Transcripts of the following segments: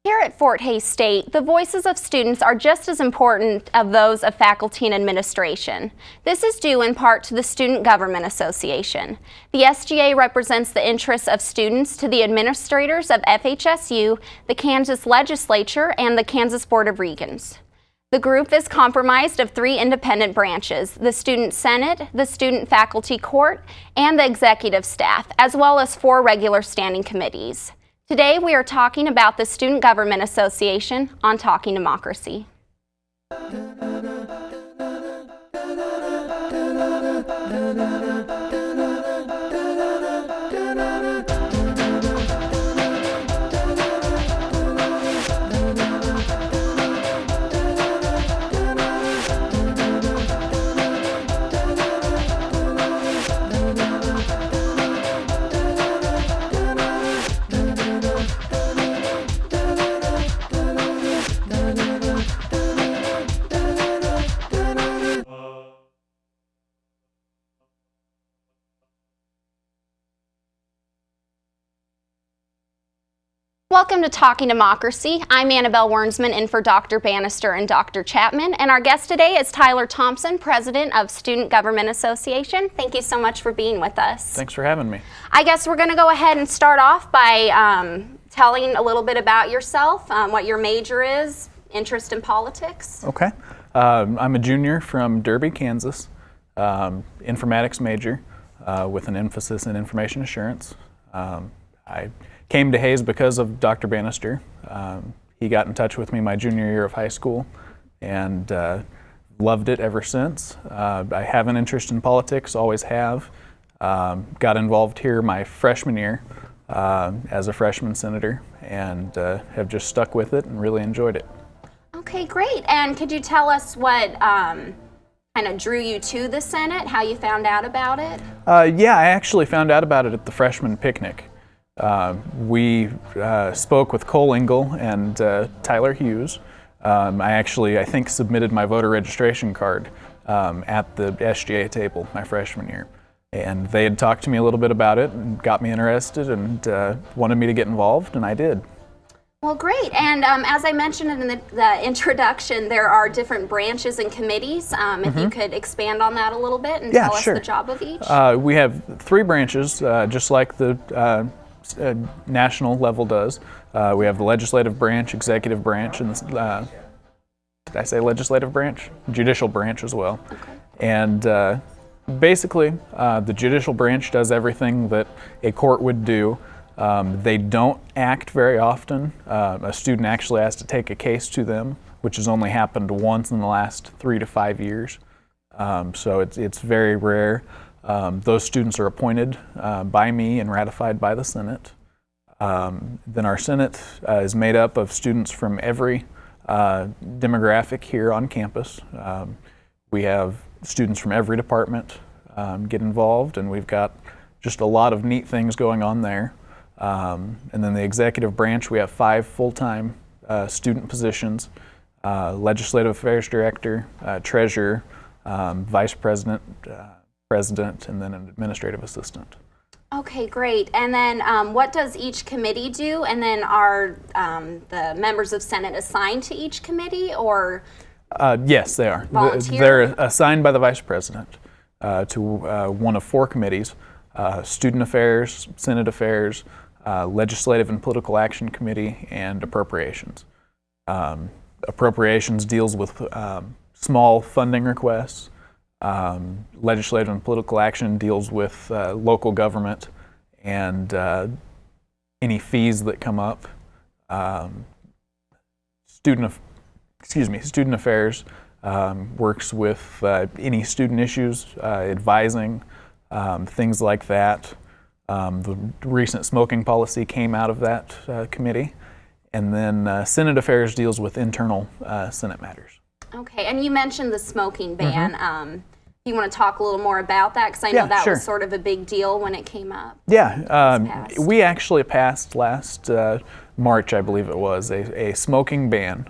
Here at Fort Hays State, the voices of students are just as important as those of faculty and administration. This is due in part to the Student Government Association. The SGA represents the interests of students to the administrators of FHSU, the Kansas Legislature, and the Kansas Board of Regents. The group is comprised of 3 independent branches: the Student Senate, the Student Faculty Court, and the executive staff, as well as 4 regular standing committees. Today we are talking about the Student Government Association on Talking Democracy. Welcome to Talking Democracy. I'm Annabelle Wernsman in for Dr. Bannister and Dr. Chapman, and our guest today is Tyler Thompson, President of Student Government Association. Thank you so much for being with us. Thanks for having me. I guess we're going to go ahead and start off by telling a little bit about yourself, what your major is, interest in politics. Okay. I'm a junior from Derby, Kansas, informatics major with an emphasis in information assurance. I came to Hays because of Dr. Bannister. He got in touch with me my junior year of high school and loved it ever since. I have an interest in politics, always have. Got involved here my freshman year as a freshman senator and have just stuck with it and really enjoyed it. Okay, great. And could you tell us what kind of drew you to the Senate, how you found out about it? Yeah, I actually found out about it at the freshman picnic. We spoke with Cole Engel and Tyler Hughes. I think, submitted my voter registration card at the SGA table my freshman year. And they had talked to me a little bit about it and got me interested and wanted me to get involved, and I did. Well, great. And as I mentioned in the introduction, there are different branches and committees. If you could expand on that a little bit and tell us the job of each. We have 3 branches, just like the national level does. We have the legislative branch, executive branch, and the, did I say legislative branch? Judicial branch as well. Okay. And basically, the judicial branch does everything that a court would do. They don't act very often. A student actually has to take a case to them, which has only happened once in the last 3 to 5 years. So it's very rare. Those students are appointed by me and ratified by the Senate. Then our Senate is made up of students from every demographic here on campus. We have students from every department get involved, and we've got just a lot of neat things going on there. And then the executive branch, we have 5 full-time student positions: legislative affairs director, treasurer, vice president, president, and then an administrative assistant. Okay, great. And then what does each committee do? And then are the members of Senate assigned to each committee, or? Yes, they are. Volunteer? They're assigned by the vice president to one of 4 committees: student affairs, Senate affairs, legislative and political action committee, and appropriations. Appropriations deals with small funding requests. Legislative and political action deals with local government and any fees that come up. Student affairs works with any student issues, advising, things like that. The recent smoking policy came out of that committee. And then Senate affairs deals with internal Senate matters. Okay, and you mentioned the smoking ban. Do you want to talk a little more about that? Because I know that was sort of a big deal when it came up. Yeah, we actually passed last March, I believe it was, a smoking ban.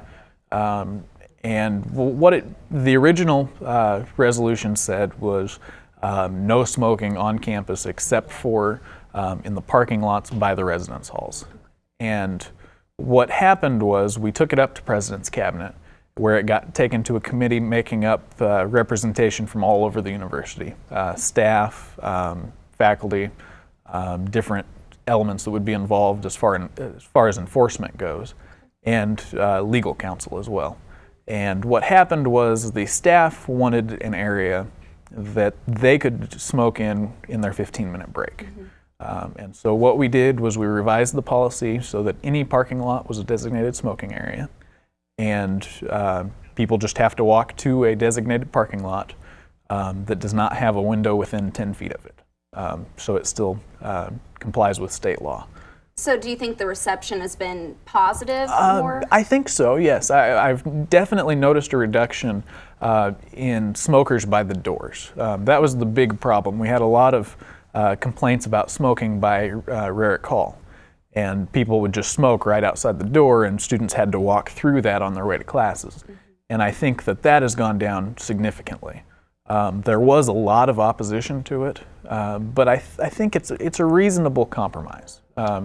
And the original resolution said was no smoking on campus except for in the parking lots by the residence halls. And What happened was we took it up to President's Cabinet, where it got taken to a committee making up representation from all over the university, staff, faculty, different elements that would be involved as far as enforcement goes, and legal counsel as well. And what happened was the staff wanted an area that they could smoke in their 15-minute break. And so what we did was we revised the policy so that any parking lot was a designated smoking area, and people just have to walk to a designated parking lot that does not have a window within 10 feet of it. So it still complies with state law. So do you think the reception has been positive? I think so, yes. I've definitely noticed a reduction in smokers by the doors. That was the big problem. We had a lot of complaints about smoking by Rarick Hall, and people would just smoke right outside the door, and students had to walk through that on their way to classes. And I think that has gone down significantly. There was a lot of opposition to it, but I think it's a reasonable compromise.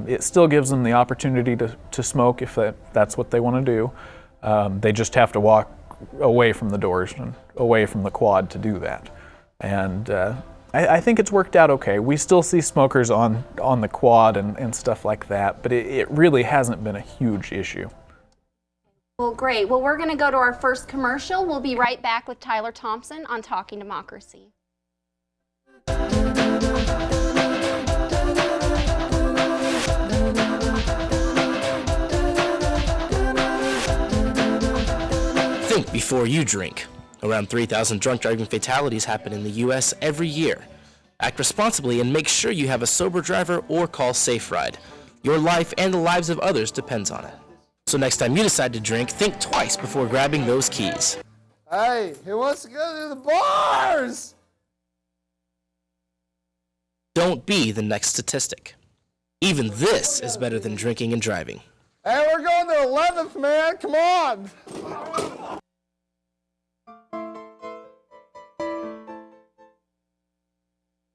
It still gives them the opportunity to smoke if that's what they want to do. They just have to walk away from the doors and away from the quad to do that. And I think it's worked out okay. We still see smokers on the quad and stuff like that, but it really hasn't been a huge issue. Well, great. Well, we're going to go to our first commercial. We'll be right back with Tyler Thompson on Talking Democracy. Think before you drink. Around 3,000 drunk driving fatalities happen in the U.S. every year. Act responsibly and make sure you have a sober driver or call Safe Ride. Your life and the lives of others depends on it. So next time you decide to drink, think twice before grabbing those keys. Hey, who wants to go to the bars? Don't be the next statistic. Even this is better than drinking and driving. Hey, we're going to 11th, man. Come on.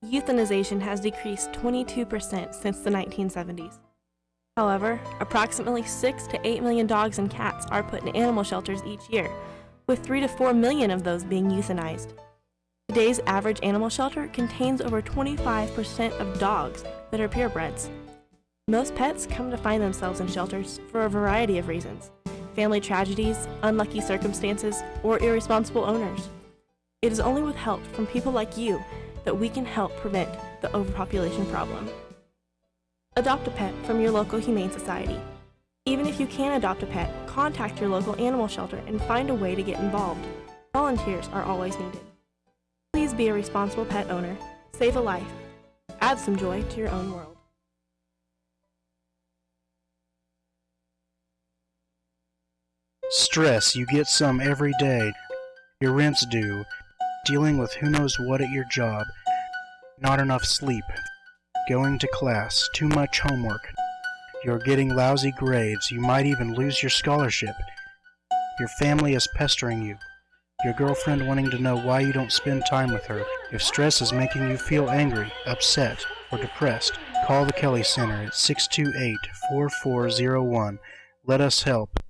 Euthanization has decreased 22% since the 1970s. However, approximately 6 to 8 million dogs and cats are put in animal shelters each year, with 3 to 4 million of those being euthanized. Today's average animal shelter contains over 25% of dogs that are purebreds. Most pets come to find themselves in shelters for a variety of reasons: family tragedies, unlucky circumstances, or irresponsible owners. It is only with help from people like you that we can help prevent the overpopulation problem. Adopt a pet from your local Humane Society. Even if you can't adopt a pet, contact your local animal shelter and find a way to get involved. Volunteers are always needed. Please be a responsible pet owner. Save a life. Add some joy to your own world. Stress, you get some every day. Your rent's due. Dealing with who knows what at your job. Not enough sleep. Going to class. Too much homework. You're getting lousy grades. You might even lose your scholarship. Your family is pestering you. Your girlfriend wanting to know why you don't spend time with her. If stress is making you feel angry, upset, or depressed, call the Kelly Center at 628-4401. Let us help.